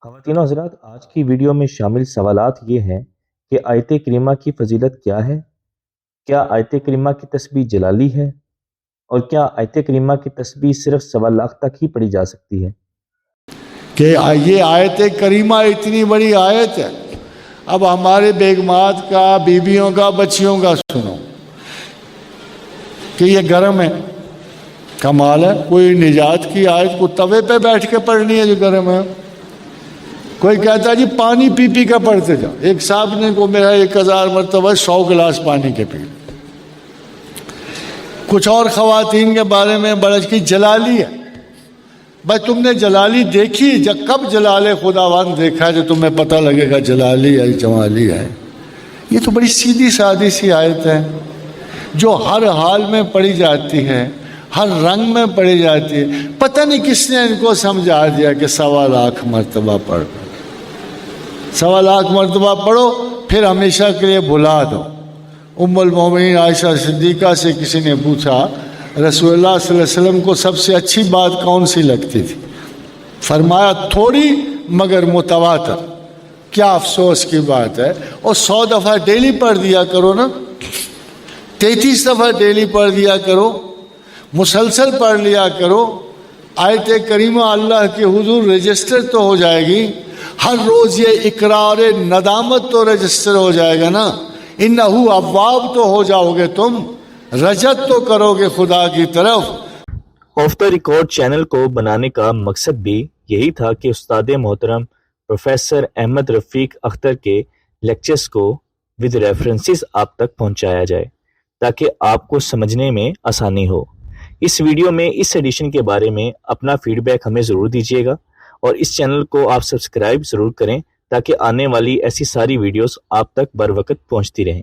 خواتین و حضرات، آج کی ویڈیو میں شامل سوالات یہ ہیں کہ آیت کریمہ کی فضیلت کیا ہے؟ کیا آیت کریمہ کی تسبیح جلالی ہے؟ اور کیا آیت کریمہ کی تسبیح صرف 1.25 لاکھ تک ہی پڑھی جا سکتی ہے؟ کہ یہ آیت کریمہ اتنی بڑی آیت ہے. اب ہمارے بیگمات کا، بیویوں کا، بچیوں کا سنو کہ یہ گرم ہے. کمال ہے. کوئی نجات کی آیت کو توے پہ بیٹھ کے پڑھنی ہے جو گرم ہے. کوئی کہتا ہے جی پانی پی پی کے پڑھتے جاؤ. ایک صاحب نے کو میرا 1000 مرتبہ 100 گلاس پانی کے پی. کچھ اور خواتین کے بارے میں برج کی جلالی ہے. بھائی تم نے جلالی دیکھی؟ جب کب جلال خداوند دیکھا ہے جو تمہیں پتہ لگے گا جلالی ہے جمالی ہے؟ یہ تو بڑی سیدھی سادی سی آیت ہے جو ہر حال میں پڑھی جاتی ہے، ہر رنگ میں پڑھی جاتی ہے. پتہ نہیں کس نے ان کو سمجھا دیا کہ 1.25 لاکھ مرتبہ پڑھ. 1.25 لاکھ مرتبہ پڑھو پھر ہمیشہ کے لیے بھلا دو. ام المومنین عائشہ صدیقہ سے کسی نے پوچھا رسول اللہ صلی اللہ علیہ وسلم کو سب سے اچھی بات کون سی لگتی تھی؟ فرمایا تھوڑی مگر متواتر. کیا افسوس کی بات ہے. اور 100 دفعہ ڈیلی پڑھ دیا کرو نا، 33 دفعہ ڈیلی پڑھ دیا کرو، مسلسل پڑھ لیا کرو. آیت کریمہ اللہ کے حضور رجسٹر تو ہو جائے گی. ہر روز یہ اقرار ندامت تو رجسٹر ہو جائے گا نا. انہو اواب تو ہو جاؤ گے، تم رجت تو کرو گے خدا کی طرف. آف دا ریکارڈ چینل کو بنانے کا مقصد بھی یہی تھا کہ استاد محترم پروفیسر احمد رفیق اختر کے لیکچرز کو ود ریفرنسز آپ تک پہنچایا جائے تاکہ آپ کو سمجھنے میں آسانی ہو. اس ویڈیو میں اس ایڈیشن کے بارے میں اپنا فیڈ بیک ہمیں ضرور دیجیے گا اور اس چینل کو آپ سبسکرائب ضرور کریں تاکہ آنے والی ایسی ساری ویڈیوز آپ تک بر وقت پہنچتی رہیں.